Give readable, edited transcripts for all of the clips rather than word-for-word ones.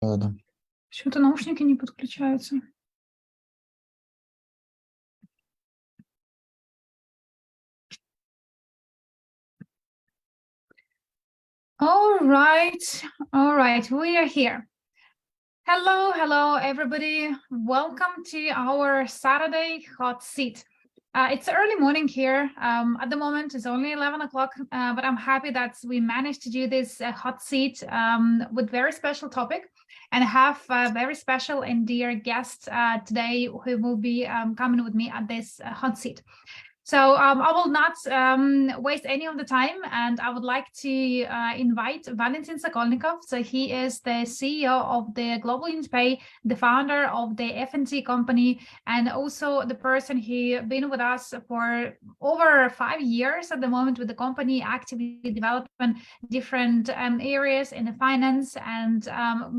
Да. Почему-то наушники не подключаются. All right, we are here. Hello, everybody. Welcome to our Saturday hot seat. It's early morning here. At the moment, it's only 11 o'clock, but I'm happy that we managed to do this hot seat with very special topic and have a very special and dear guest today who will be coming with me at this hot seat. So I will not waste any of the time, and I would like to invite Valentin Sokolnikov. So he is the CEO of the Global UnitPay, the founder of the FNT company, and also the person who been with us for over 5 years at the moment with the company, actively developing different areas in the finance and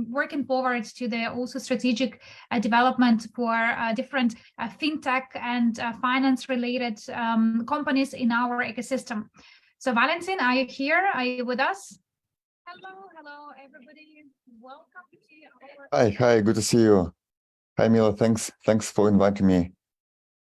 working forward to the also strategic development for different fintech and finance related companies in our ecosystem. So Valentin, are you here? Are you with us? Hello, everybody. Welcome to our... Hi, good to see you. Hi, Mila, thanks for inviting me.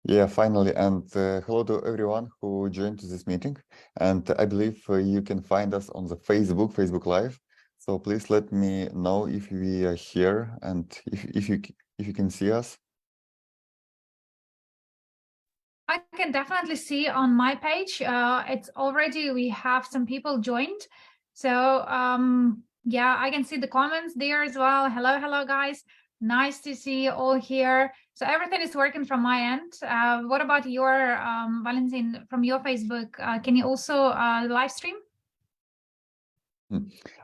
Yeah, finally, and hello to everyone who joined to this meeting. And I believe you can find us on the Facebook Live. So please let me know if we are here and if you can see us. I can definitely see on my page. It's already, we have some people joined. So yeah, I can see the comments there as well. Hello, guys. Nice to see you all here. So everything is working from my end. What about your, Valentin, from your Facebook? Can you also live stream?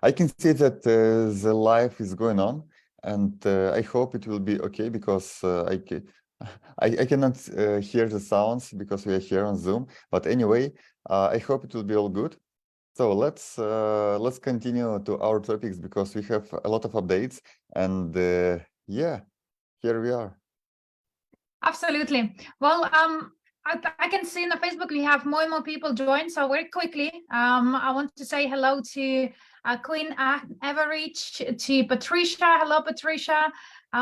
I can see that the live is going on, and I hope it will be okay because I cannot hear the sounds because we are here on Zoom. But anyway, I hope it will be all good. So let's continue to our topics because we have a lot of updates, and yeah, here we are. Absolutely. Well, I can see in the Facebook we have more and more people join. So very quickly, I want to say hello to Queen Evorich, to Patricia. Hello, Patricia.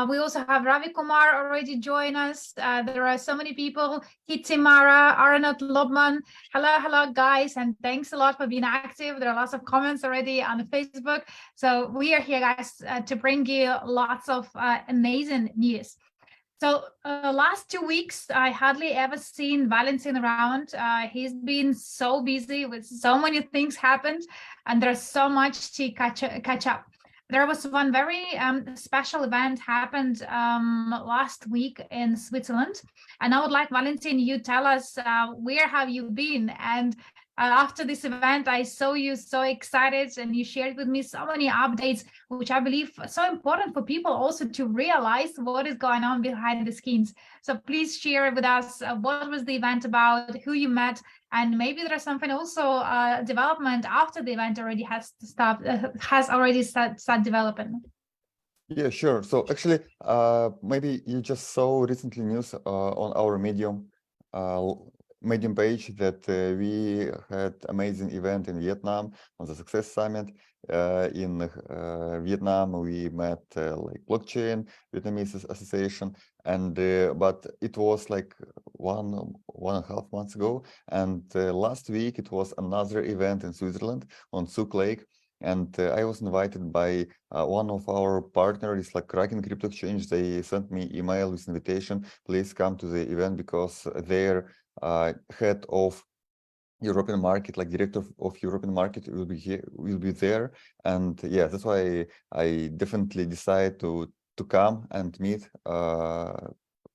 We also have Ravi Kumar already join us. There are so many people. Hitimara, Arnold Lobman. Hello, guys, and thanks a lot for being active. There are lots of comments already on the Facebook. So we are here, guys, to bring you lots of amazing news. So last 2 weeks, I hardly ever seen Valentin around. He's been so busy with so many things happened, and there's so much to catch up. There was one very special event happened last week in Switzerland, and I would like Valentin, you tell us where have you been? And after this event, I saw you so excited, and you shared with me so many updates, which I believe are so important for people also to realize what is going on behind the scenes. So please share with us what was the event about, who you met, and maybe there's something also development after the event already has started developing. Yeah, sure. So actually, maybe you just saw recently news on our Medium page that we had amazing event in Vietnam on the Success Summit. In Vietnam, we met like blockchain Vietnamese association, and but it was like one and a half months ago. And last week it was another event in Switzerland on Zug Lake. And I was invited by one of our partners, like Kraken Crypto Exchange. They sent me email with invitation. Please come to the event because their head of European market, like director of European market, will be there. And yeah, that's why I definitely decided to come and meet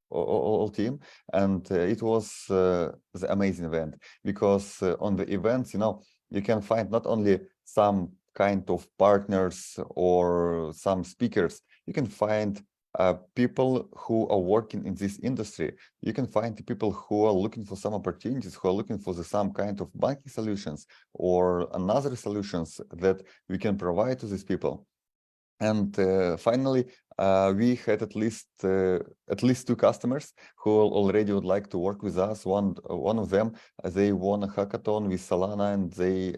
all team. And it was the amazing event because on the events, you can find not only some kind of partners or some speakers, you can find people who are working in this industry. You can find people who are looking for some opportunities, who are looking for some kind of banking solutions or another solutions that we can provide to these people. And finally, we had at least 2 customers who already would like to work with us. One of them, they won a hackathon with Solana, and they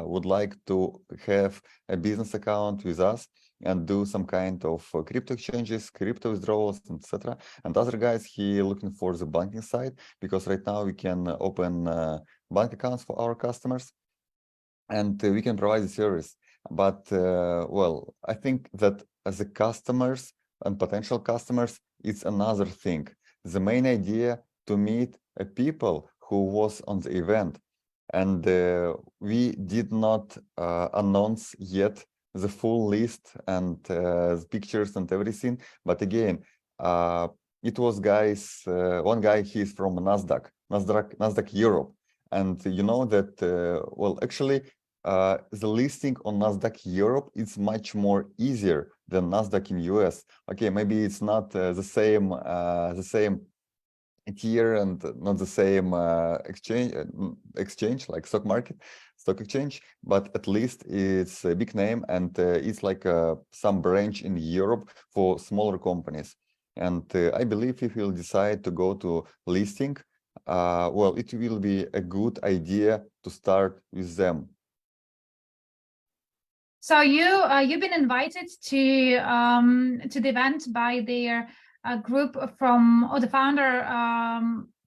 would like to have a business account with us. and do some kind of crypto exchanges, crypto withdrawals, etc. And other guys, he looking for the banking side, because right now we can open bank accounts for our customers, and we can provide the service. But well, I think that as a customers and potential customers, it's another thing. The main idea to meet people who was on the event, and we did not announce yet the full list and the pictures and everything. But again, it was guys. One guy, he's from Nasdaq Europe, and you know that. Well, actually, the listing on Nasdaq Europe is much more easier than Nasdaq in US. Okay, maybe it's not the same tier and not the same exchange like stock exchange, but at least it's a big name, and it's like some branch in Europe for smaller companies. And I believe if you'll decide to go to listing, well, it will be a good idea to start with them. So you've been invited to the event by their group from, or the founder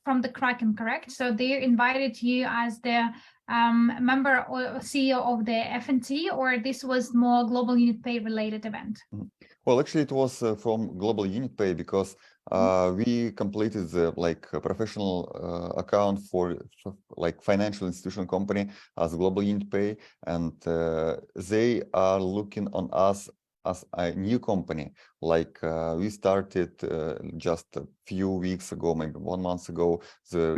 from the Kraken, correct? So they invited you as the member or CEO of the FNT, or this was more global unit pay related event? Well, actually, it was from global unit pay, because we completed the professional account for like financial institution company as global unit pay, and they are looking on us as a new company. Like we started just a few weeks ago, maybe 1 month ago, the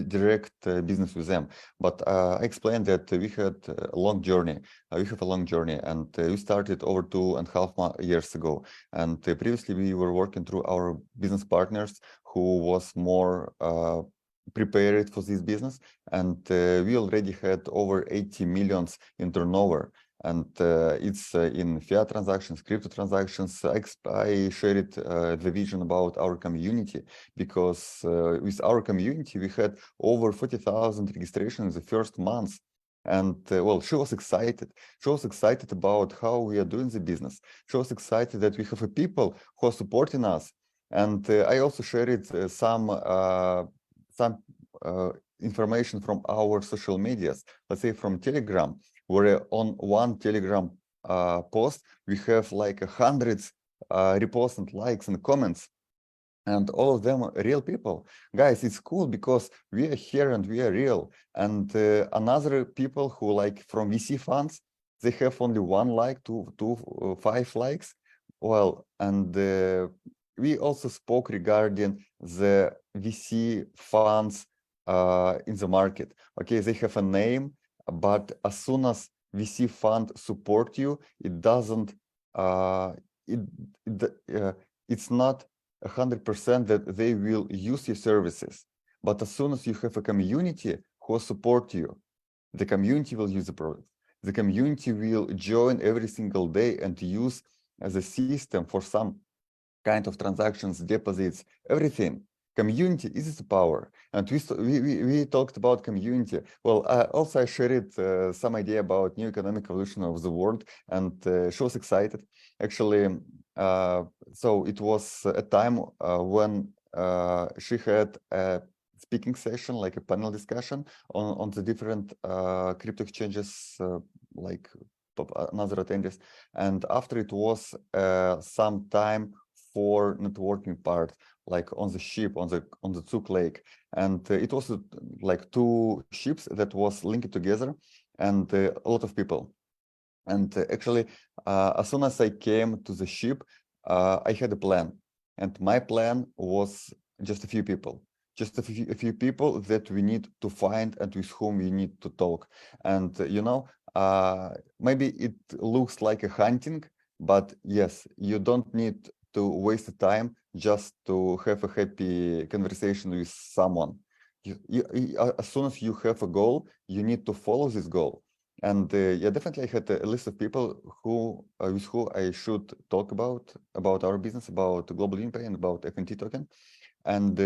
direct business with them. But I explained that we had a long journey. We have a long journey, and we started over 2.5 years ago. And previously we were working through our business partners who was more prepared for this business, and we already had over 80 millions in turnover. And it's in fiat transactions, crypto transactions. I shared the vision about our community, because with our community we had over 40,000 registrations in the first month. And well, she was excited. She was excited about how we are doing the business. She was excited that we have a people who are supporting us. And I also shared some information from our social medias, let's say from Telegram, where on one Telegram post we have like hundreds reposts and likes and comments, and all of them are real people. Guys, it's cool because we are here and we are real. And another people who like from VC funds, they have only 1 like to 5 likes. Well, and we also spoke regarding the VC funds in the market. Okay, they have a name, but as soon as VC fund support you, it doesn't it's not 100% that they will use your services. But as soon as you have a community who support you, the community will use the product. The community will join every single day and use as a system for some kind of transactions, deposits, everything. Community is the power, and we talked about community. Well, also I shared some idea about new economic evolution of the world, and she was excited. Actually, so it was a time when she had a speaking session, like a panel discussion on the different crypto exchanges, like another attendees. And after it was some time for networking part, like on the ship, on the Zug Lake, and it was like 2 ships that was linked together, and a lot of people. And actually, as soon as I came to the ship, I had a plan, and my plan was just a few people, just a few people that we need to find and with whom we need to talk. And you know, maybe it looks like a hunting, but yes, you don't need to waste the time just to have a happy conversation with someone. As soon as you have a goal, you need to follow this goal. And yeah, definitely I had a list of people who with who I should talk about our business, about global unit pay and about FNT token. And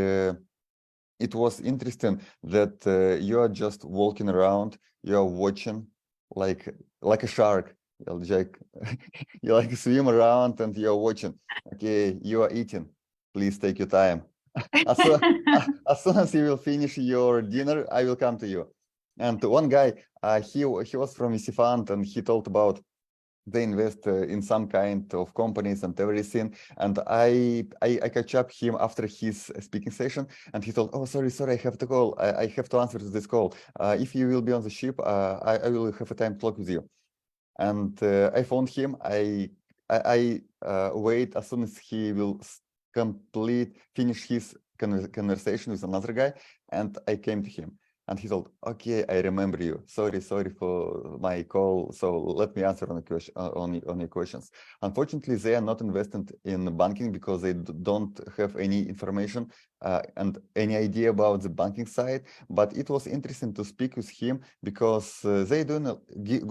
it was interesting that you are just walking around, you are watching like a shark. You like swim around and you're watching. Okay, you are eating. Please take your time. As soon, as soon as you will finish your dinner, I will come to you. And one guy, he was from VC fund, and he told about they invest in some kind of companies and everything. And I catch up him after his speaking session, and he told, "Oh, sorry, I have to call. I have to answer to this call. If you will be on the ship, I will have a time to talk with you." And I phoned him. I wait as soon as he will finish his conversation with another guy, and I came to him. And he told, "Okay, I remember you. Sorry for my call. So let me answer on the question on your questions." Unfortunately, they are not invested in banking because they don't have any information and any idea about the banking side. But it was interesting to speak with him because they doing a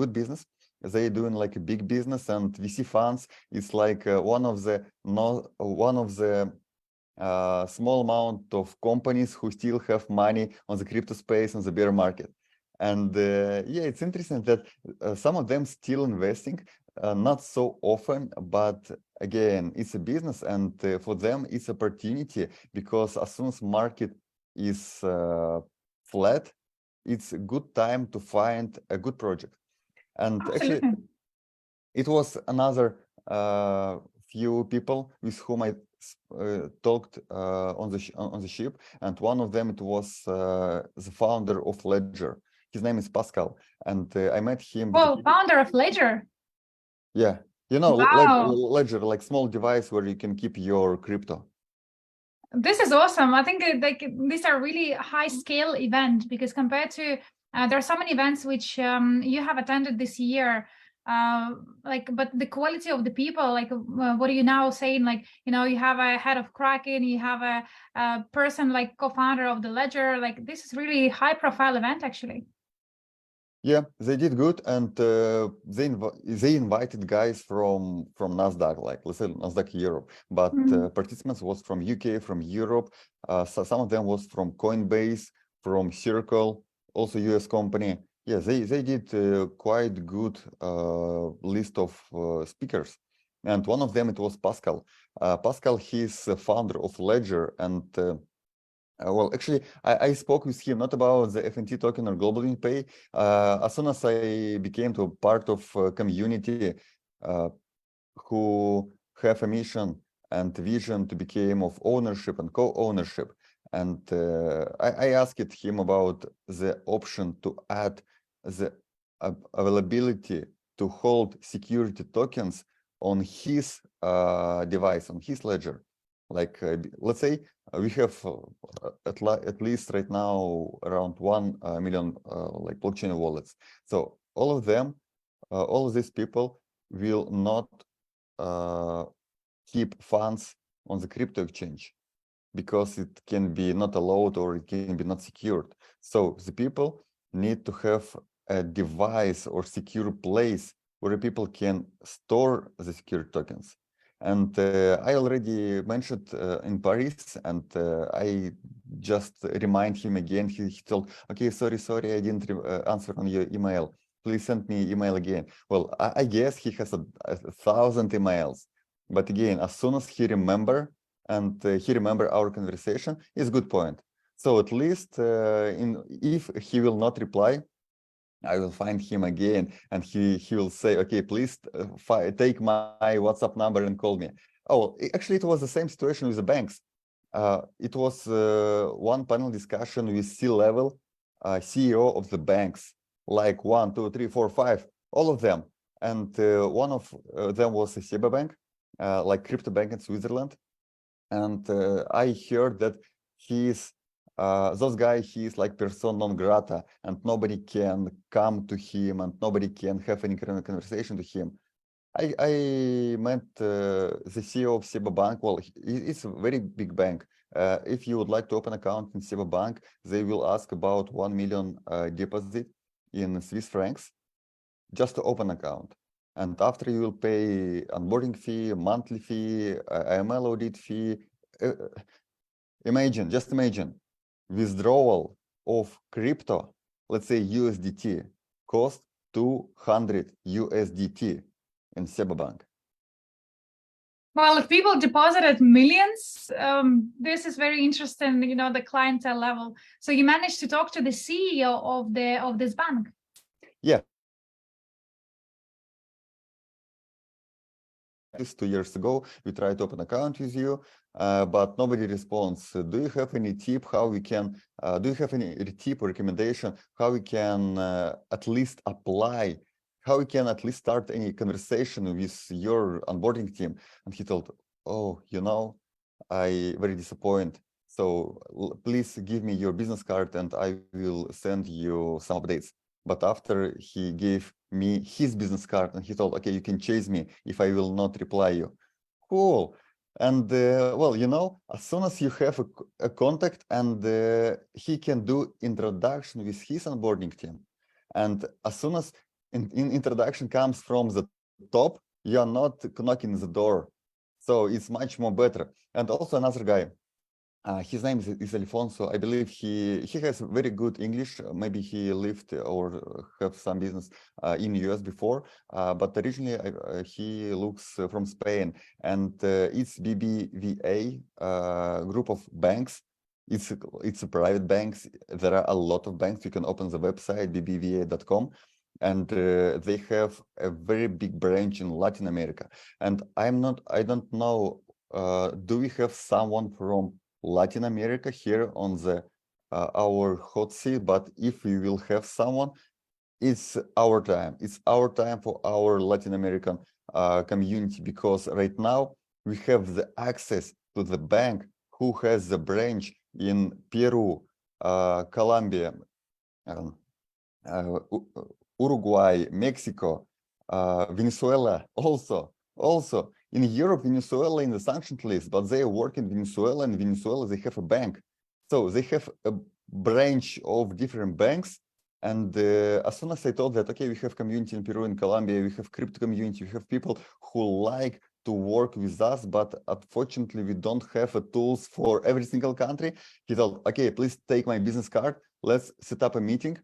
good business. They doing like a big business, and VC funds is like one of the small amount of companies who still have money on the crypto space, on the bear market. And yeah, it's interesting that some of them still investing, not so often, but again, it's a business, and for them it's opportunity, because as soon as market is flat, it's a good time to find a good project. And actually, Absolutely. it was another few people with whom I talked on the ship, and one of them, it was the founder of Ledger. His name is Pascal, and I met him because Well, founder of Ledger. yeah, you know, Wow. Ledger, like small device where you can keep your crypto. This is awesome. I think that like these are really high scale event, because compared to there are so many events which you have attended this year, but the quality of the people, like what are you now saying, like, you know, you have a head of Kraken, you have a person like co-founder of the Ledger, like this is really high profile event actually. Yeah, they did good, and they invited guys from Nasdaq, like let's say Nasdaq Europe, but participants was from UK, from Europe. So some of them was from Coinbase, from Circle, also US company. Yeah, they did quite good list of speakers, and one of them, it was Pascal. Pascal, he's a founder of Ledger, and well, actually, I spoke with him not about the FNT token or global unit pay. As soon as I became to a part of a community who have a mission and vision to become of ownership and co-ownership, and I asked him about the option to add the availability to hold security tokens on his device, on his ledger. Like, let's say we have at least right now around 1 million like blockchain wallets. So all of them, all of these people will not keep funds on the crypto exchange, because it can be not allowed or it can be not secured. So the people need to have a device or secure place where people can store the secure tokens. And I already mentioned in Paris, and I just remind him again. He told, "Okay, sorry, I didn't answer on your email. Please send me email again." Well, I guess he has a 1,000 emails. But again, as soon as he remember, and he remember our conversation, is a good point. So at least if he will not reply, I will find him again, and he will say, "Okay, please take my WhatsApp number and call me." Oh, actually, it was the same situation with the banks. It was one panel discussion with C-level CEO of the banks, like 1, 2, 3, 4, 5, all of them. And one of them was a SEBA bank, like crypto bank in Switzerland. And I heard that he's those guy, he's like persona non grata, and nobody can come to him, and nobody can have any kind of conversation to him. I met the CEO of SEBA Bank. Well, it's a very big bank. If you would like to open account in SEBA Bank, they will ask about 1 million deposit in Swiss francs just to open account. And after you will pay onboarding fee, monthly fee, AML audit fee. Just imagine, withdrawal of crypto, let's say USDT, cost 200 USDT in Seba Bank. Well, if people deposited millions, this is very interesting, you know, the clientele level. So you managed to talk to the CEO of this bank? Yeah. This 2 years ago, we tried to open an account with you, but nobody responds. Do you have any tip how we can, do you have any tip or recommendation how we can at least apply, how we can at least start any conversation with your onboarding team? And he told, oh, you know, I very disappointed. So please give me your business card and I will send you some updates. But after he gave me his business card and he told, okay, you can chase me if I will not reply you. Cool. And well, you know, as soon as you have a contact and he can do introduction with his onboarding team. And as soon as introduction comes from the top, you are not knocking the door. So it's much more better. And also another guy, his name is Alfonso. I believe he has very good English. Maybe he lived or have some business in US before, but originally he looks from Spain, and it's BBVA group of banks. It's a private banks. There are a lot of banks. You can open the website bbva.com. And they have a very big branch in Latin America. And I don't know, do we have someone from Latin America here on the our hot seat? But if we will have someone, it's our time. It's our time for our Latin American community, because right now we have the access to the bank who has the branch in Peru, Colombia, Uruguay, Mexico, Venezuela also in Europe. Venezuela in the sanctioned list, but they work in Venezuela, and Venezuela they have a bank, so they have a branch of different banks. And as soon as I told that, okay, we have community in Peru and Colombia, we have crypto community, we have people who like to work with us, but unfortunately we don't have tools for every single country. He told, okay, please take my business card, let's set up a meeting.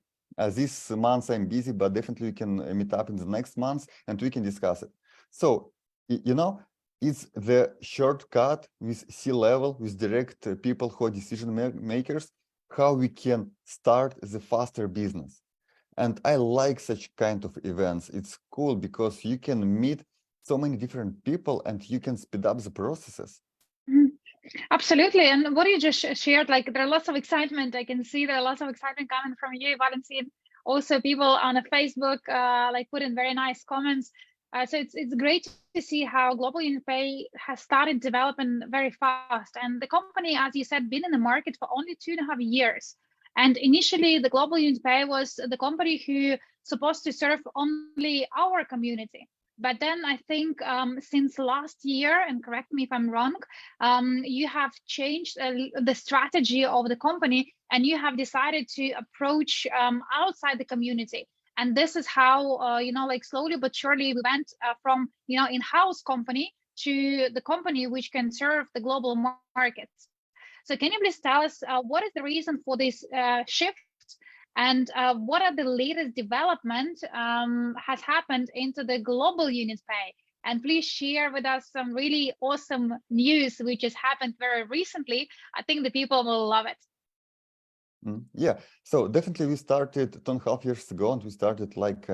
This month I'm busy, but definitely we can meet up in the next month and we can discuss it. So, you know, it's the shortcut with C-level, with direct people who are decision makers, how we can start the faster business. And I like such kind of events. It's cool because you can meet so many different people and you can speed up the processes. Absolutely. And what you just shared, like there are lots of excitement. I can see there are lots of excitement coming from you, Valentin. Also people on Facebook like put in very nice comments. So it's great to see how Global UnionPay has started developing very fast. And the company, as you said, been in the market for only 2.5 years. And initially the Global UnionPay was the company who supposed to serve only our community. But then I think since last year, and correct me if I'm wrong, you have changed the strategy of the company and you have decided to approach outside the community. And this is how, you know, like slowly but surely we went from, you know, in-house company to the company which can serve the global markets. So can you please tell us what is the reason for this shift? And what are the latest development has happened into the Global UnionPay? And please share with us some really awesome news which has happened very recently. I think the people will love it. Yeah, so definitely we started 2.5 years ago, and we started like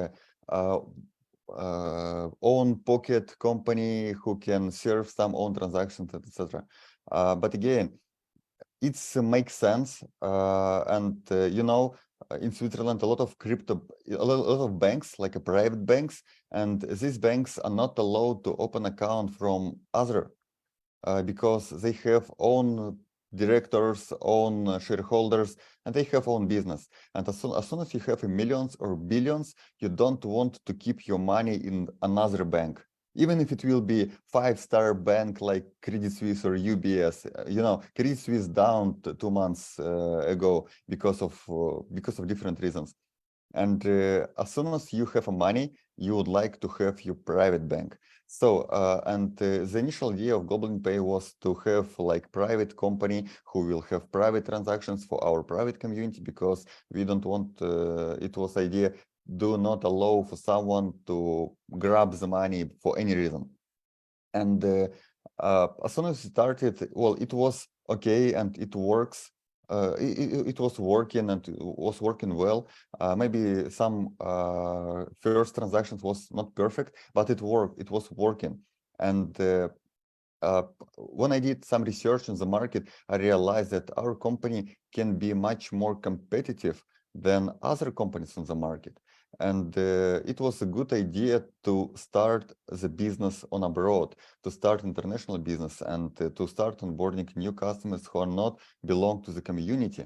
own pocket company who can serve some own transactions, etc. But again, it makes sense, and you know, in Switzerland, a lot of banks, like private banks, and these banks are not allowed to open account from other because they have own directors, own shareholders, and they have own business. And as soon as you have millions or billions, you don't want to keep your money in another bank. Even if it will be 5-star bank like Credit Suisse or UBS, you know, Credit Suisse down 2 months ago because of different reasons. And as soon as you have money, you would like to have your private bank. So, the initial idea of Global UnionPay was to have like private company who will have private transactions for our private community, because we don't want, it was idea do not allow for someone to grab the money for any reason. And as soon as it started, well, it was okay and it works. It was working and it was working well. Maybe some first transactions was not perfect, but it worked. It was working. And when I did some research in the market, I realized that our company can be much more competitive than other companies on the market. And it was a good idea to start the business on abroad, to start international business, and to start onboarding new customers who are not belong to the community.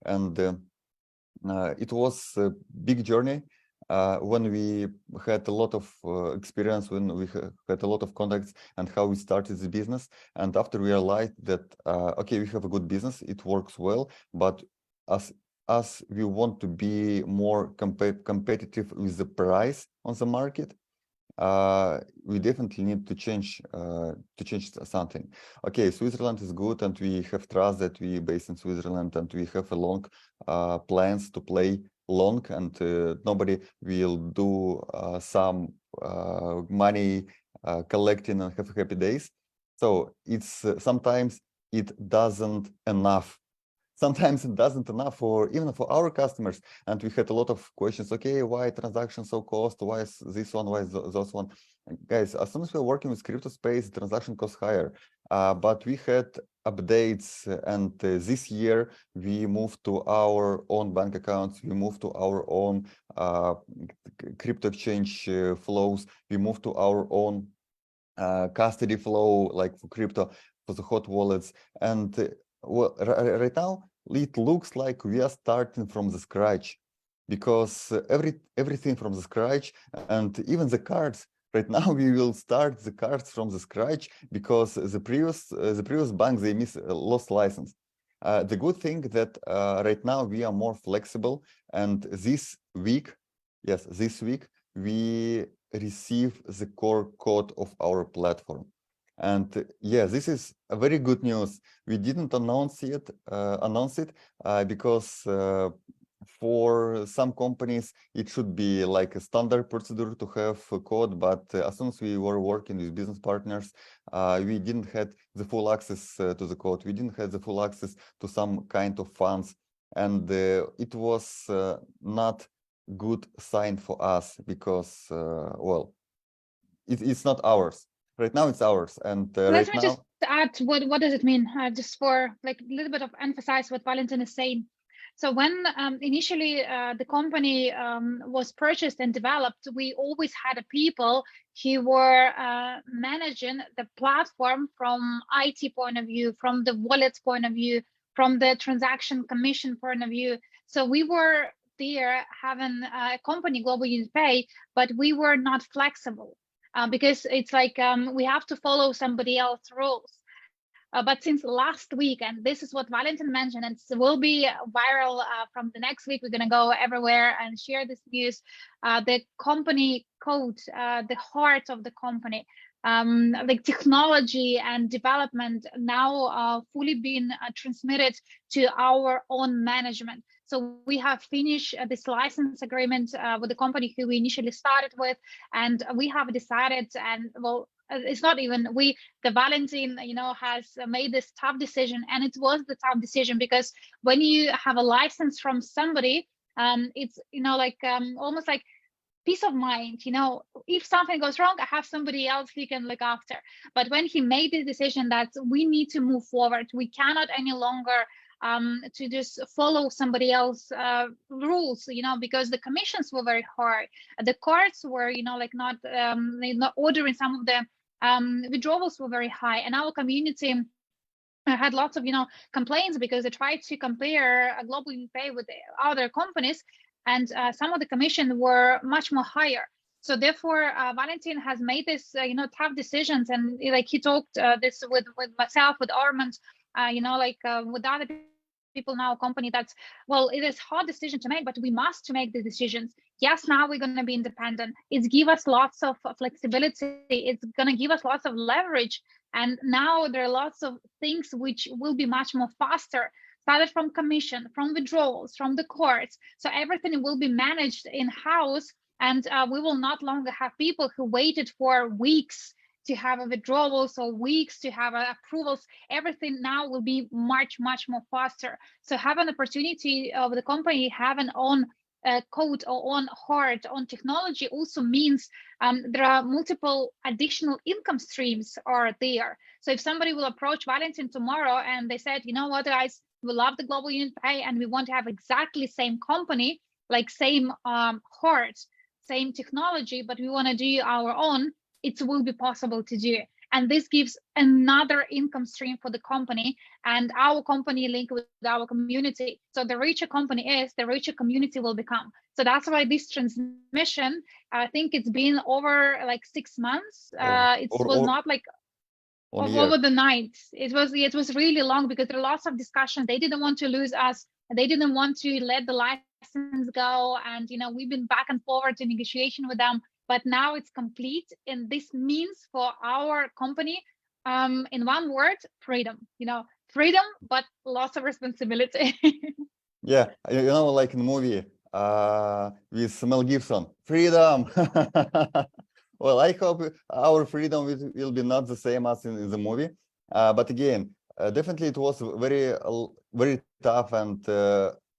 And it was a big journey. When we had a lot of experience, when we had a lot of contacts, and how we started the business. And after we realized that, okay, we have a good business, it works well, but as we want to be more competitive with the price on the market, we definitely need to change something. Okay, Switzerland is good, and we have trust that we based in Switzerland, and we have a long plans to play long, and nobody will do some money collecting and have happy days. So it's sometimes it doesn't enough. Sometimes it doesn't enough for even for our customers, and we had a lot of questions. Okay, why transaction so cost? Why is this one? Why is those one? And guys, as soon as we're working with crypto space, transaction costs higher. But we had updates, and this year we moved to our own bank accounts. We moved to our own crypto exchange flows. We moved to our own custody flow, like for crypto, for the hot wallets. And well, right now it looks like we are starting from the scratch, because everything from the scratch, and even the cards. Right now we will start the cards from the scratch, because the previous bank, they lost license. The good thing that right now we are more flexible, and this week we receive the core code of our platform. And yeah, this is a very good news. We didn't announce it because for some companies it should be like a standard procedure to have a code, but as soon as we were working with business partners, we didn't have the full access to the code. We didn't have the full access to some kind of funds, and it was not good sign for us, because well, it's not ours. Right now it's ours, and Let right me just now, add what does it mean, just for like a little bit of emphasize what Valentin is saying. So when initially the company was purchased and developed, we always had a people who were managing the platform from IT point of view, from the wallet point of view, from the transaction commission point of view. So we were there having a company, Global Unit Pay, but we were not flexible. Because it's like we have to follow somebody else's rules. But since last week, and this is what Valentin mentioned, and it will be viral from the next week, we're going to go everywhere and share this news. The company code, the heart of the company, like technology and development now fully been transmitted to our own management. So we have finished this license agreement with the company who we initially started with, and we have decided, and well, it's not even we, the Valentin, has made this tough decision, and it was the tough decision because when you have a license from somebody, it's like almost like peace of mind. If something goes wrong, I have somebody else who can look after. But when he made the decision that we need to move forward, we cannot any longer to just follow somebody else rules, because the commissions were very high. The cards were, like not ordering some of the withdrawals were very high, and our community had lots of complaints because they tried to compare a Global Unit Pay with other companies, and some of the commission were much more higher. So therefore, Valentin has made this tough decisions, and like he talked this with myself, with Armand, with other people in our company. That's, well, it is hard decision to make, but we must make the decisions. Yes, now we're going to be independent. It's give us lots of flexibility. It's going to give us lots of leverage. And now there are lots of things which will be much more faster. started from commission, from withdrawals, from the courts. So everything will be managed in-house, and we will not longer have people who waited for weeks to have a withdrawals or weeks to have approvals. Everything now will be much more faster. So have an opportunity of the company have an own code or on hard on technology also means there are multiple additional income streams are there. So if somebody will approach Valentin tomorrow and they said, you know what, guys, we love the global unit pay and we want to have exactly same company, like same hard, same technology, but we want to do our own, it will be possible to do. And this gives another income stream for the company, and our company link with our community. So the richer company is, the richer community will become. So that's why this transmission, I think it's been over like 6 months. It was not like over the night. It was really long because there are lots of discussion. They didn't want to lose us. They didn't want to let the license go. And, you know, we've been back and forward to negotiation with them. But now it's complete, and this means for our company, in one word, freedom. You know, freedom, but lots of responsibility. Yeah, you know, like in the movie with Mel Gibson, freedom. Well, I hope our freedom will be not the same as in the movie, but again, definitely it was very tough, and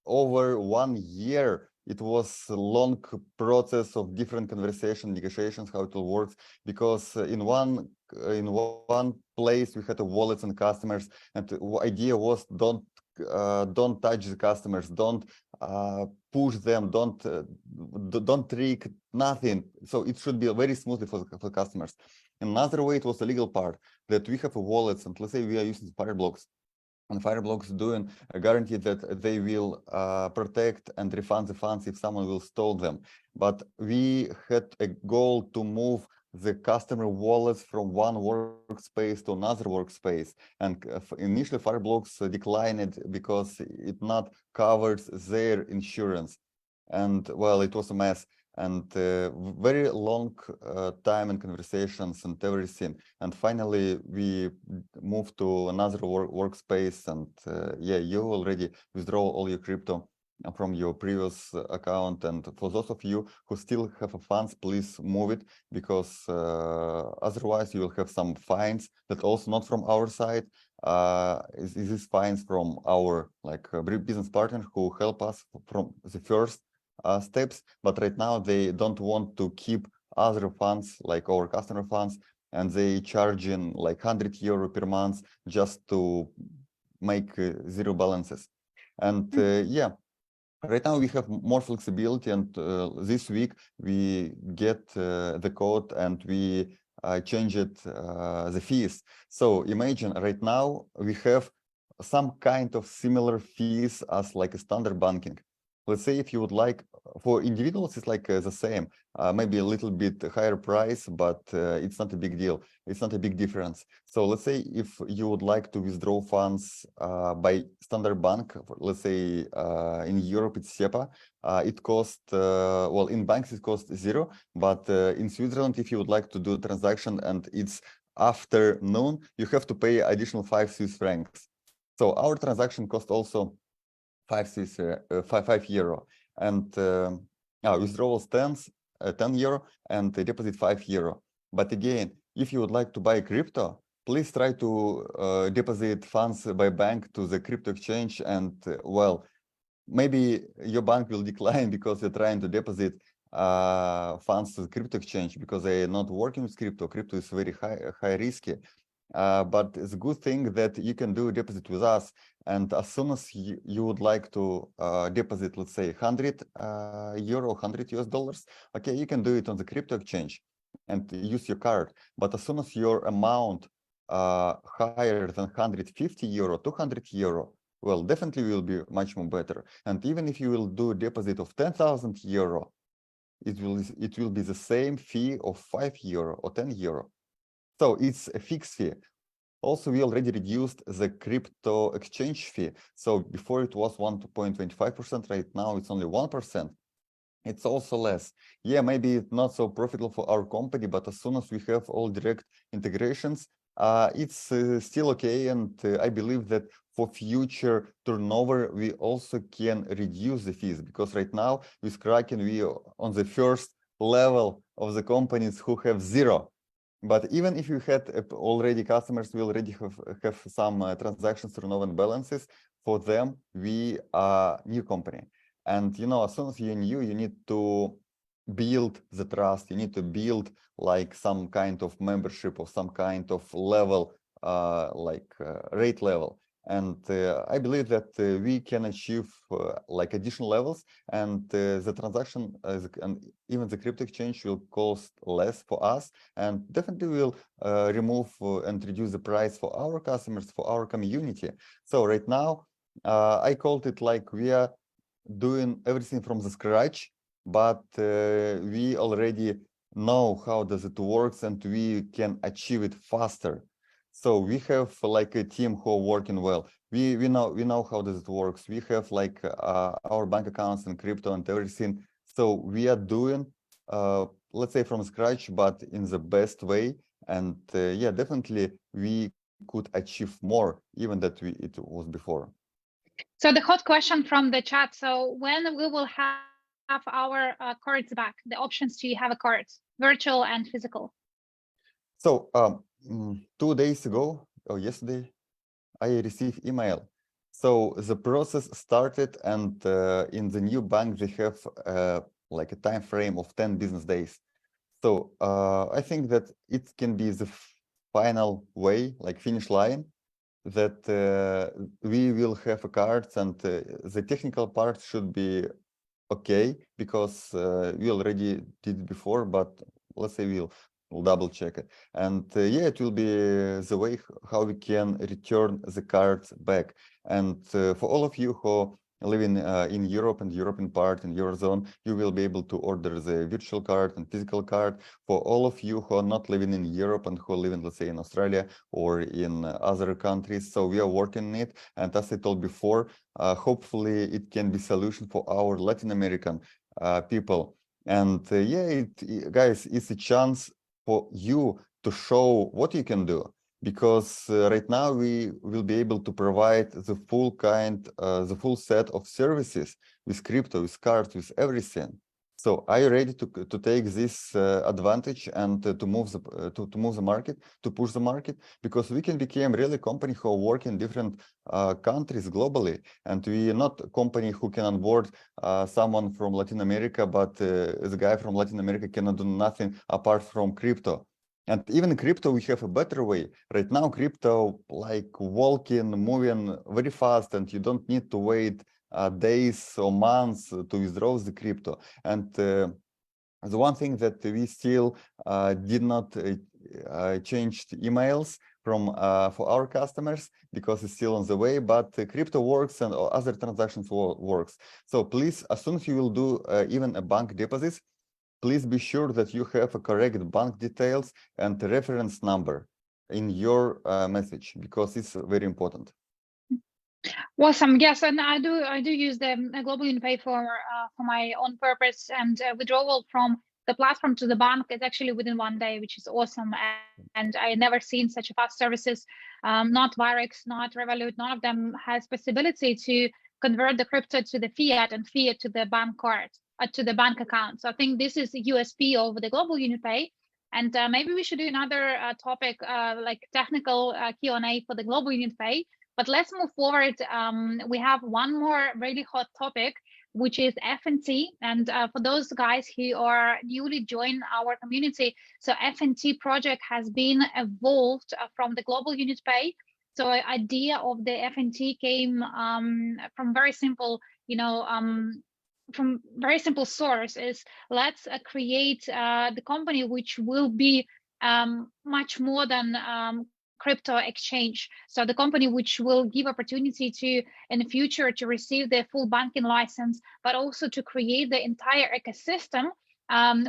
over 1 year. It was a long process of different conversation, negotiations, how it all works, because in one place we had a wallets and customers, and the idea was don't touch the customers, don't push them, don't trick, nothing. So it should be very smoothly for customers. Another way, it was the legal part, that we have a wallets, and let's say we are using Fireblocks. And Fireblocks doing a guarantee that they will protect and refund the funds if someone will steal them. But we had a goal to move the customer wallets from one workspace to another workspace. And initially Fireblocks declined it because it not covers their insurance. And well, it was a mess. And very long time and conversations and everything, and finally we moved to another workspace, and yeah, you already withdraw all your crypto from your previous account. And for those of you who still have funds, please move it, because otherwise you will have some fines that also not from our side. These fines from our business partner who help us from the first steps, but right now they don't want to keep other funds like our customer funds, and they charging like €100 per month just to make zero balances. And yeah, right now we have more flexibility, and this week we get the code and we change it the fees. So imagine right now we have some kind of similar fees as like a standard banking. Let's say if you would like, for individuals, it's like the same, maybe a little bit higher price, but it's not a big deal. It's not a big difference. So let's say if you would like to withdraw funds by standard bank, let's say in Europe it's SEPA, it costs, well, in banks it costs 0, but in Switzerland, if you would like to do a transaction and it's after noon, you have to pay additional 5 Swiss francs. So our transaction cost also 5 euro, and withdrawals 10 euro, and deposit 5 euro. But again, if you would like to buy crypto, please try to deposit funds by bank to the crypto exchange, and well, maybe your bank will decline because you're trying to deposit funds to the crypto exchange because they're not working with crypto. Crypto is very high risky. But it's a good thing that you can do a deposit with us, and as soon as you would like to deposit, let's say €100, $100, okay, you can do it on the crypto exchange and use your card. But as soon as your amount higher than €150, €200, well, definitely will be much more better. And even if you will do a deposit of €10,000, it will be the same fee of €5 or €10. So it's a fixed fee. Also, we already reduced the crypto exchange fee. So before it was 1.25%, right now it's only 1%. It's also less. Yeah, maybe it's not so profitable for our company, but as soon as we have all direct integrations, it's still okay, and I believe that for future turnover, we also can reduce the fees, because right now with Kraken, we are on the first level of the companies who have zero. But even if you had already customers, we already have some transactions turnover and balances. For them, we are new company, and as soon as you're new, you need to build the trust. You need to build like some kind of membership or some kind of level, rate level. And I believe that we can achieve like additional levels, and the transaction and even the crypto exchange will cost less for us, and definitely will remove and reduce the price for our customers, for our community. So right now, I called it like we are doing everything from the scratch, but we already know how does it works, and we can achieve it faster. So we have like a team who are working well. We know how does it works. We have like our bank accounts and crypto and everything. So we are doing let's say from scratch, but in the best way. And yeah, definitely we could achieve more even that it was before. So the hot question from the chat. So when we will have our cards back, the options to have a card, virtual and physical? So 2 days ago or yesterday, I received email. So the process started, and in the new bank they have like a time frame of 10 business days. So I think that it can be the final way, like finish line, that we will have a cards, and the technical part should be okay, because we already did it before, but let's say we'll double check it. And yeah, it will be the way how we can return the cards back. And for all of you who live in Europe and European part in Eurozone, you will be able to order the virtual card and physical card. For all of you who are not living in Europe and who live in, let's say, in Australia or in other countries, so we are working on it. And as I told before, hopefully it can be solution for our Latin American people. And yeah, guys, it's a chance for you to show what you can do, because right now we will be able to provide the full set of services with crypto, with cards, with everything. So are you ready to take this advantage and to move the market, to push the market? Because we can become really company who work in different countries globally, and we are not a company who can onboard someone from Latin America, but the guy from Latin America cannot do nothing apart from crypto. And even in crypto, we have a better way. Right now, crypto like walking, moving very fast, and you don't need to wait days or months to withdraw the crypto. And the one thing that we still did not change the emails from for our customers, because it's still on the way, but crypto works and other transactions works. So please, as soon as you will do even a bank deposit, please be sure that you have a correct bank details and the reference number in your message, because it's very important. Awesome. Yes, and I do use the Global UniPay for my own purpose, and withdrawal from the platform to the bank is actually within 1 day, which is awesome. And I never seen such fast services. Not Virex, not Revolut, none of them has possibility to convert the crypto to the fiat and fiat to the bank card, to the bank account. So I think this is the USP of the Global UniPay. And maybe we should do another topic, like technical Q&A for the Global UniPay. But let's move forward. We have one more really hot topic, which is FNT. And for those guys who are newly joined our community, so FNT project has been evolved from the Global UniPay. So idea of the FNT came from very simple, from very simple source is let's create the company which will be much more than crypto exchange. So the company which will give opportunity to in the future to receive the full banking license, but also to create the entire ecosystem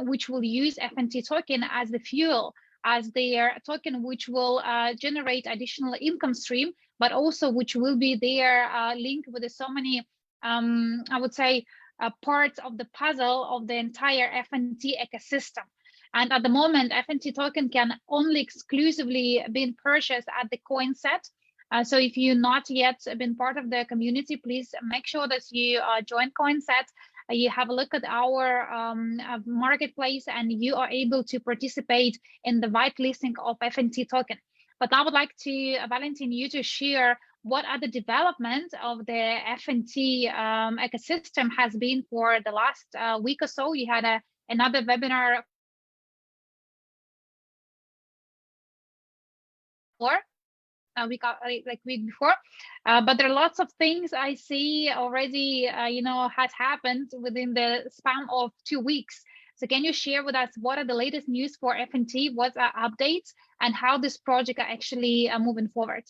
which will use FNT token as the fuel, as their token which will generate additional income stream, but also which will be there linked with so many, I would say, parts of the puzzle of the entire FNT ecosystem. And at the moment, FNT token can only exclusively be purchased at the Coinset. So if you're not yet been part of the community, please make sure that you join Coinset. You have a look at our marketplace, and you are able to participate in the whitelisting of FNT token. But I would like to, Valentin, you to share what are the development of the FNT ecosystem has been for the last week or so. You had another webinar week before, but there are lots of things I see already has happened within the span of 2 weeks. So can you share with us what are the latest news for FNT, what are updates, and how this project are actually moving forward?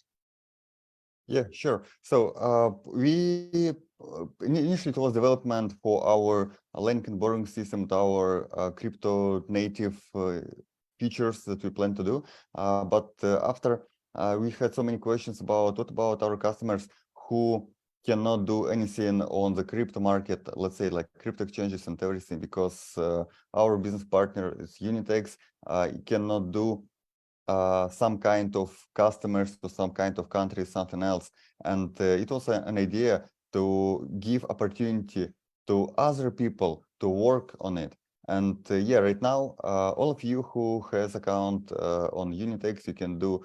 Yeah, sure. So we initially it was development for our lending and borrowing system, to our crypto native features that we plan to do. But after we had so many questions about what about our customers who cannot do anything on the crypto market, let's say like crypto exchanges and everything, because our business partner is Unitex, cannot do some kind of customers to some kind of country, something else. And it was an idea to give opportunity to other people to work on it. And yeah, right now, all of you who has account on Unitex, you can do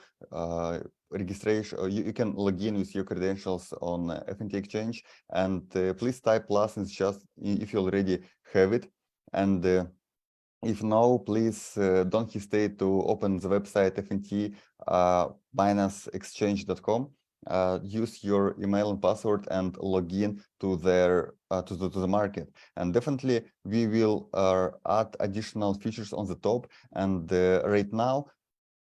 registration, or you can log in with your credentials on FNT exchange, and please type license just if you already have it. And if no, please don't hesitate to open the website FNT -exchange.com. Use your email and password and log in to their to the market. And definitely we will add additional features on the top. And right now,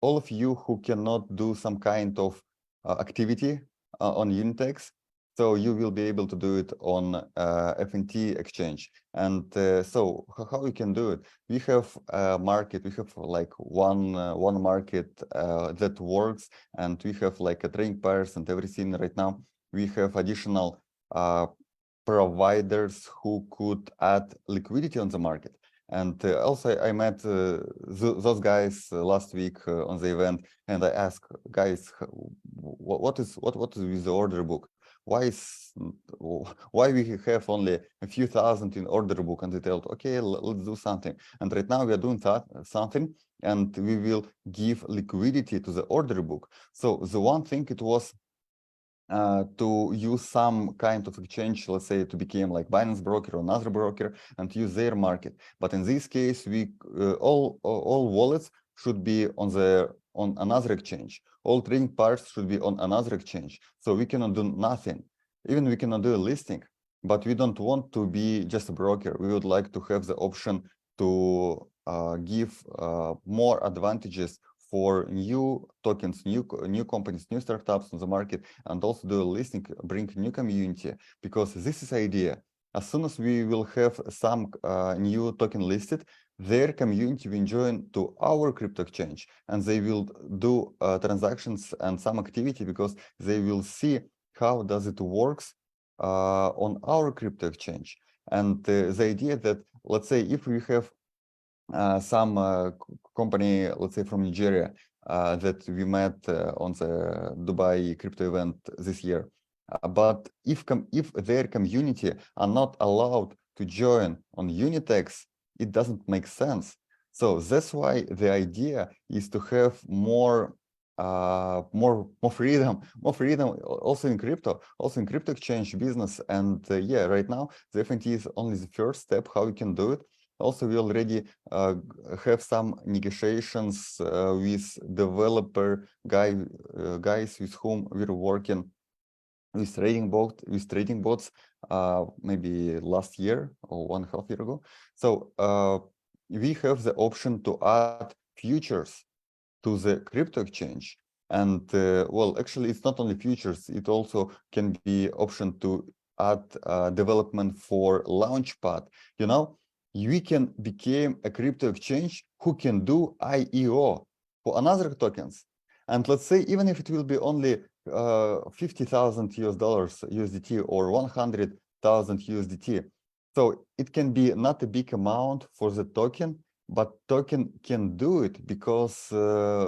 all of you who cannot do some kind of activity on Unitex, so you will be able to do it on FNT exchange. And so how we can do it? We have a market, we have like one market that works, and we have like a trading pairs and everything. Right now we have additional providers who could add liquidity on the market. And also I met those guys last week on the event, and I asked, guys, what is with the order book? Why we have only a few thousand in order book? And they told, okay, let's do something. And right now we are doing something, and we will give liquidity to the order book. So the one thing it was to use some kind of exchange, let's say to become like Binance broker or another broker and use their market. But in this case, we all wallets should be on another exchange. All trading parts should be on another exchange. So we cannot do nothing. Even we cannot do a listing, but we don't want to be just a broker. We would like to have the option to give more advantages for new tokens, new companies, new startups on the market, and also do a listing, bring new community, because this is the idea. As soon as we will have some new token listed, their community will join to our crypto exchange, and they will do transactions and some activity, because they will see how does it works on our crypto exchange. And the idea that, let's say, if we have some company, let's say from Nigeria, that we met on the Dubai crypto event this year. But if their community are not allowed to join on Unitex, it doesn't make sense. So that's why the idea is to have more freedom also in crypto exchange business. And yeah, right now the FNT is only the first step how we can do it. Also, we already have some negotiations with developer guys with whom we're working with trading bots maybe last year or 1.5 years ago. So we have the option to add futures to the crypto exchange. And well, actually, it's not only futures, it also can be option to add development for Launchpad. You know, we can become a crypto exchange who can do IEO for another tokens. And let's say, even if it will be only $50,000 USDT or 100,000 USDT. So it can be not a big amount for the token, but token can do it because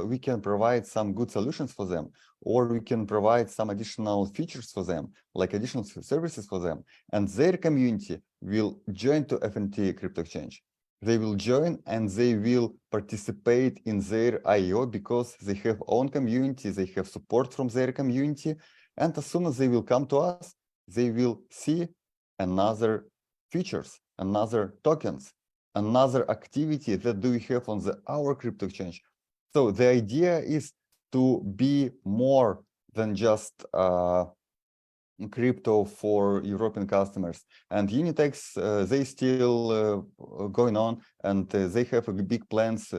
we can provide some good solutions for them, or we can provide some additional features for them, like additional services for them, and their community will join to FNT crypto exchange. They will join and they will participate in their IO because they have own community, they have support from their community, and as soon as they will come to us, they will see another features, another tokens, another activity that do we have on our crypto exchange. So the idea is to be more than just crypto for European customers. And Unitex, they still going on, and they have a big plans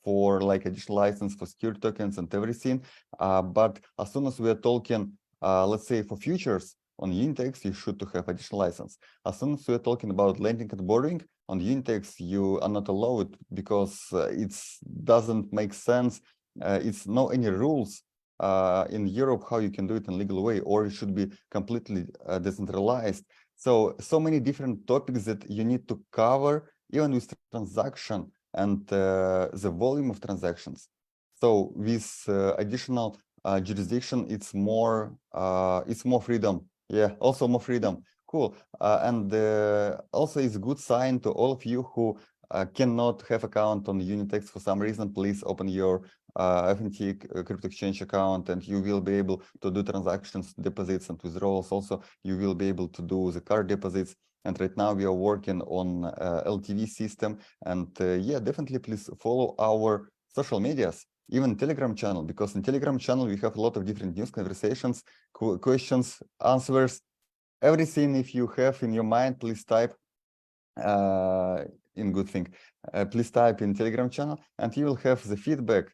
for like additional license for security tokens and everything. But as soon as we are talking, let's say for futures on Unitex, you should to have additional license. As soon as we are talking about lending and borrowing on Unitex, you are not allowed because it doesn't make sense. It's no any rules in Europe how you can do it in a legal way, or it should be completely decentralized. So many different topics that you need to cover, even with transaction and the volume of transactions. So with additional jurisdiction, it's more freedom. Yeah, also more freedom. Cool. And also it's a good sign to all of you who cannot have account on Unitex for some reason. Please open your FNT crypto exchange account, and you will be able to do transactions, deposits, and withdrawals. Also, you will be able to do the card deposits. And right now we are working on LTV system. And yeah, definitely please follow our social medias, even Telegram channel, because in Telegram channel we have a lot of different news, conversations, questions, answers, everything. If you have in your mind, please type in good thing. Please type in Telegram channel, and you will have the feedback.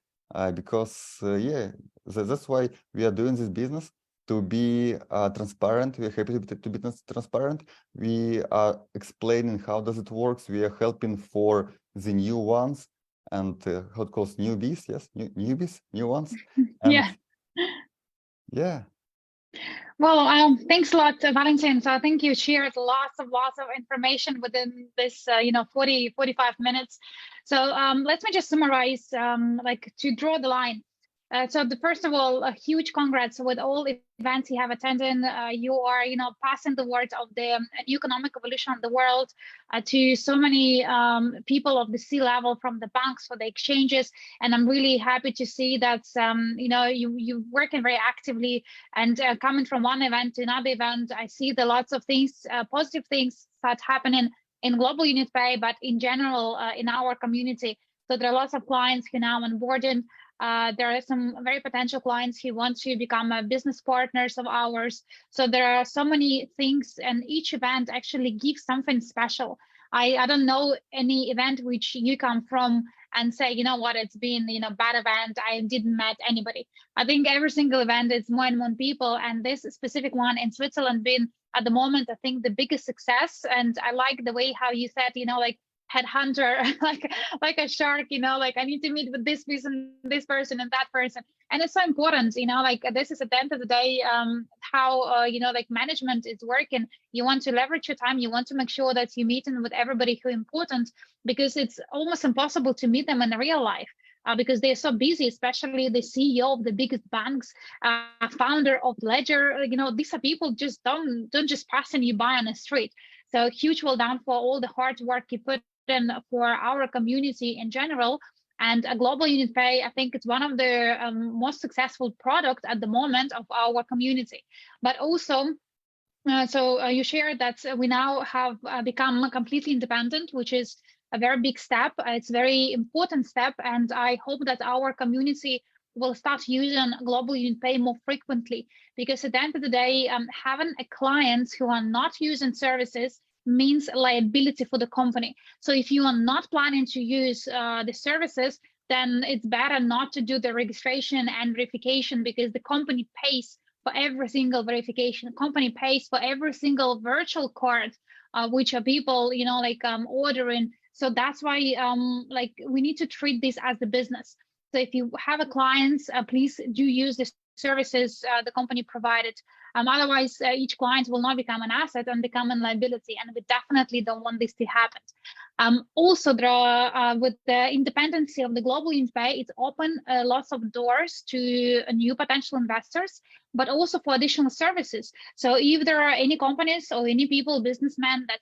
Because yeah, that's why we are doing this business, to be transparent. We are happy to be transparent. We are explaining how does it works. We are helping for the new ones, and how it calls newbies. Yes, newbies, new ones. And Yeah. Yeah. Well, thanks a lot, Valentin. So I think you shared lots of information within this, 45 minutes. So let me just summarize, like to draw the line. So first of all, a huge congrats with all events you have attended. You are, passing the word of the new economic evolution of the world to so many people of the C-level, from the banks, for the exchanges. And I'm really happy to see that, you working very actively, and coming from one event to another event. I see the lots of things, positive things that happening in Global Unit Pay, but in general in our community. So there are lots of clients who now onboarded. There are some very potential clients who want to become business partners of ours. So there are so many things, and each event actually gives something special. I don't know any event which you come from and say, you know what, it's been, bad event, I didn't met anybody. I think every single event is more and more people, and this specific one in Switzerland been at the moment, I think, the biggest success. And I like the way how you said, like headhunter, like a shark, like I need to meet with this person and that person. And it's so important, like this is at the end of the day, how like management is working. You want to leverage your time, you want to make sure that you're meeting with everybody who important, because it's almost impossible to meet them in real life. Because they're so busy, especially the CEO of the biggest banks, founder of Ledger. These are people just don't just passing you by on the street. So huge well done for all the hard work you put in for our community in general. And a Global Unit Pay, I think it's one of the most successful products at the moment of our community. But also, you shared that we now have become completely independent, which is a very big step. It's a very important step, and I hope that our community will start using Global Unit Pay more frequently, because at the end of the day, having clients who are not using services means liability for the company. So if you are not planning to use the services, then it's better not to do the registration and verification, because the company pays for every single verification. The company pays for every single virtual card, which are people, ordering. So that's why, we need to treat this as a business. So if you have a client, please do use the services the company provided. Otherwise, each client will not become an asset and become a liability, and we definitely don't want this to happen. Also, with the independency of the global UnitPay, it's opened lots of doors to new potential investors, but also for additional services. So if there are any companies or any people, businessmen that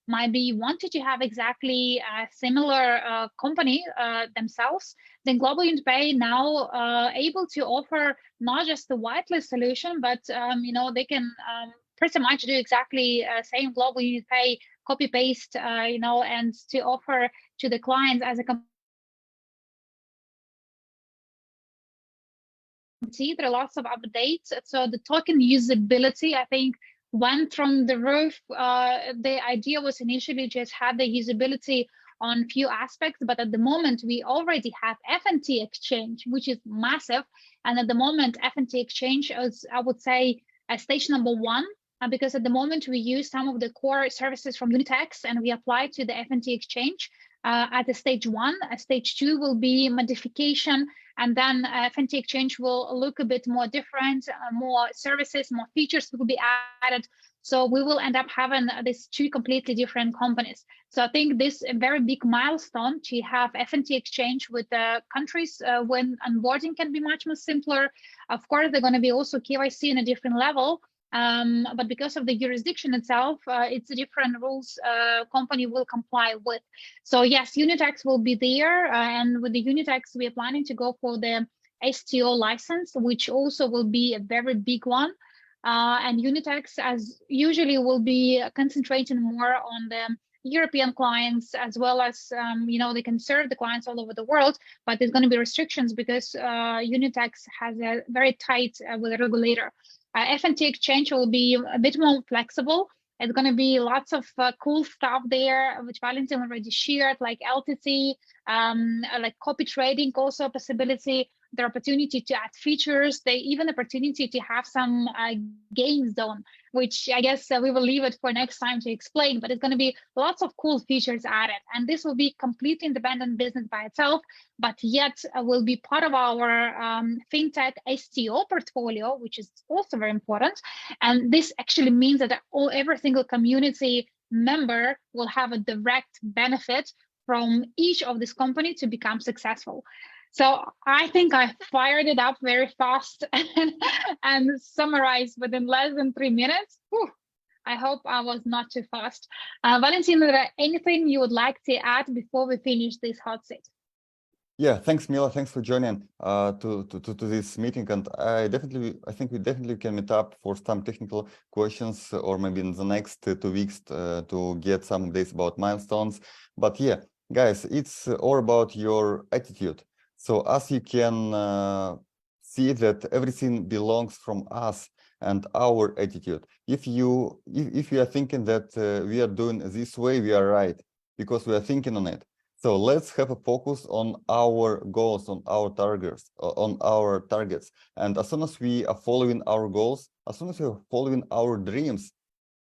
might be wanted to have exactly a similar company themselves, then Global UnitPay now able to offer not just the whitelist solution, but they can pretty much do exactly same Global UnitPay copy paste, and to offer to the clients as a see there are lots of updates. So the token usability, I think, went from the roof. The idea was initially just had the usability on few aspects, but at the moment we already have FNT exchange, which is massive. And at the moment, FNT exchange is, I would say, stage number 1, because at the moment we use some of the core services from Unitex and we apply to the FNT exchange at the stage 1. Stage 2 will be modification, and then FNT exchange will look a bit more different, more services, more features will be added. So we will end up having these 2 completely different companies. So I think this is a very big milestone to have FNT exchange with the countries when onboarding can be much more simpler. Of course, they're going to be also KYC in a different level. But because of the jurisdiction itself, it's different rules company will comply with. So yes, Unitex will be there, and with the Unitex, we are planning to go for the STO license, which also will be a very big one. And Unitex, as usually, will be concentrating more on the European clients, as well as they can serve the clients all over the world, but there's going to be restrictions because Unitex has a very tight with the regulator. FNT exchange will be a bit more flexible. It's going to be lots of cool stuff there, which Valentin already shared, like LTC, like copy trading, also a possibility. The opportunity to add features, even opportunity to have some game zone, which I guess we will leave it for next time to explain, but it's going to be lots of cool features added. And this will be completely independent business by itself, but yet will be part of our FinTech STO portfolio, which is also very important. And this actually means that every single community member will have a direct benefit from each of this company to become successful. So I think I fired it up very fast and summarized within less than 3 minutes. Whew, I hope I was not too fast. Valentin, is there anything you would like to add before we finish this hot seat? Yeah, thanks, Mila. Thanks for joining to this meeting. And I think we definitely can meet up for some technical questions, or maybe in the next 2 weeks to get some updates about milestones. But yeah, guys, it's all about your attitude. So as you can see that everything belongs from us and our attitude. If you are thinking that we are doing this way, we are right, because we are thinking on it. So let's have a focus on our goals, on our targets. And as soon as we are following our goals, as soon as we are following our dreams,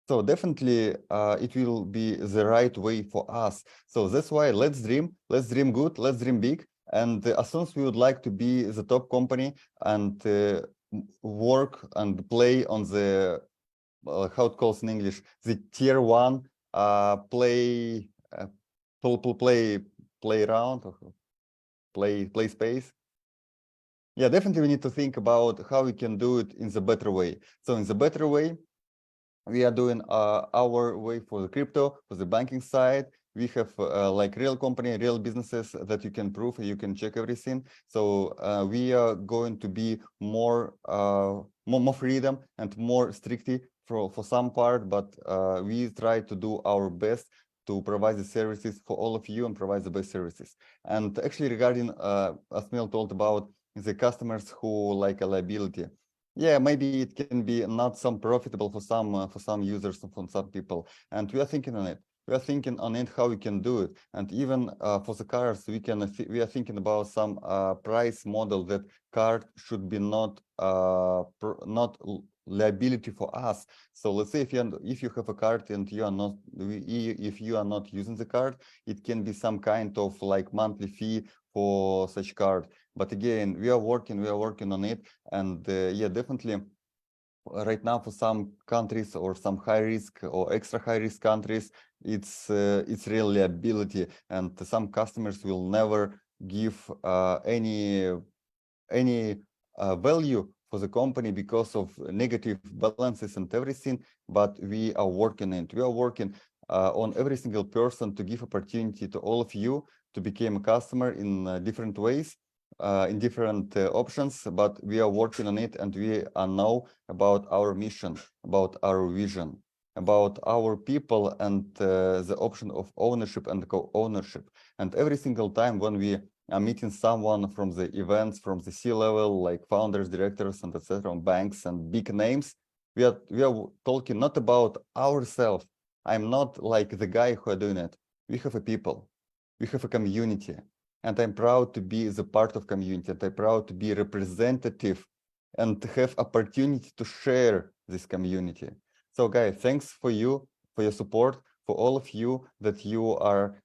so definitely it will be the right way for us. So that's why let's dream good, let's dream big. And as soon as we would like to be the top company and work and play on the, how it calls in English, the tier 1 play around, or play space. Yeah, definitely we need to think about how we can do it in the better way. So in the better way, we are doing our way for the crypto, for the banking side. We have like real company, real businesses that you can prove, you can check everything. So we are going to be more freedom and more strictly for some part, but we try to do our best to provide the services for all of you and provide the best services. And actually regarding, as Mil told about the customers who like a liability, yeah, maybe it can be not some profitable for some users and for some people, and we are thinking on it. We are thinking on it how we can do it, and even for the cars, we are thinking about some price model that card should be not liability for us. So let's say if you have a card and you are not, if you are not using the card, it can be some kind of like monthly fee for such card. But again, we are working on it, and yeah, definitely. Right now, for some countries or some high risk or extra high risk countries, it's real liability, and some customers will never give any value for the company because of negative balances and everything. But we are working it. We are working on every single person to give opportunity to all of you to become a customer in different ways, in different options. But we are working on it, and we are now about our mission, about our vision, about our people, and the option of ownership and co-ownership. And every single time when we I'm meeting someone from the events, from the C-level, like founders, directors, and etc., banks and big names, we are talking not about ourselves. I'm not like the guy who are doing it. We have a people, we have a community, and I'm proud to be the part of community, and I'm proud to be representative and to have opportunity to share this community. So guys, thanks for your support, for all of you that you are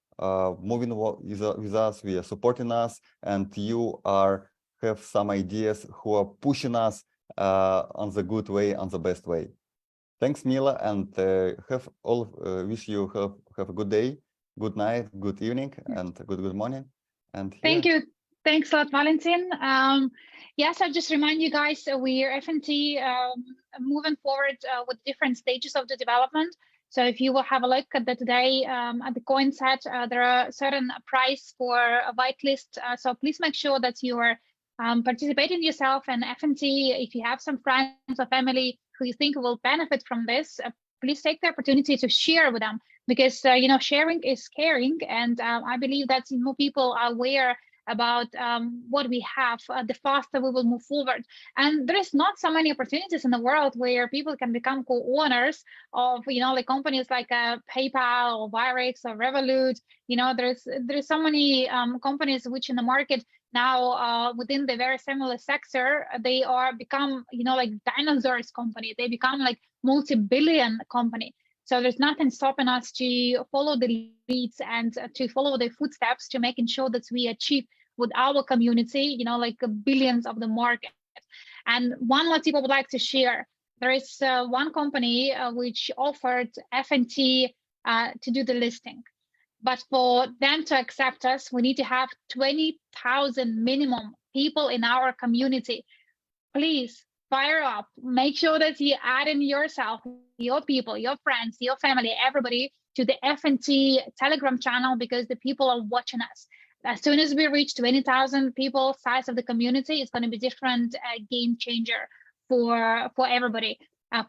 moving with us, we are supporting us, and you have some ideas who are pushing us on the good way, on the best way. Thanks, Mila, and wish you have a good day, good night, good evening, and good morning. And thank you. Thanks a lot, Valentin. Yes, I'll just remind you guys, we're FNT moving forward with different stages of the development. So if you will have a look at today at the Coinset, there are certain price for a whitelist. So please make sure that you are participating yourself and FNT. If you have some friends or family who you think will benefit from this, please take the opportunity to share with them, because sharing is caring, and I believe that more people are aware about what we have, the faster we will move forward. And there is not so many opportunities in the world where people can become co-owners of, like companies like PayPal or Evorich or Revolut. There's so many companies which in the market now within the very similar sector, they are become, like dinosaurs company. They become like multi-billion company. So there's nothing stopping us to follow the leads and to follow the footsteps to making sure that we achieve with our community, like billions of the market. And one more tip I would like to share. There is one company which offered FNT to do the listing. But for them to accept us, we need to have 20,000 minimum people in our community. Please fire up, make sure that you add in yourself, your people, your friends, your family, everybody to the FNT Telegram channel, because the people are watching us. As soon as we reach 20,000 people size of the community, it's going to be different game changer for everybody,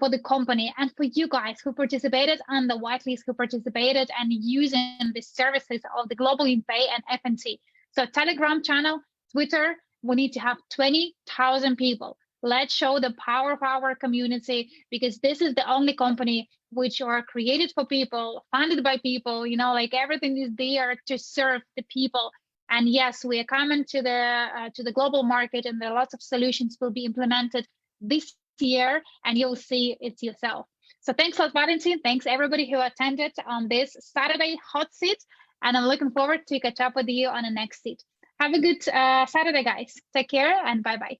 for the company, and for you guys who participated on the whitelist, who participated and using the services of the Global Pay and FNT. So Telegram channel, Twitter, we need to have 20,000 people. Let's show the power of our community, because this is the only company which are created for people, funded by people, like everything is there to serve the people. And yes, we are coming to the global market, and there are lots of solutions will be implemented this year, and you'll see it yourself. So thanks a lot, Valentin. Thanks everybody who attended on this Saturday hot seat, and I'm looking forward to catch up with you on the next seat. Have a good Saturday, guys. Take care, and bye-bye.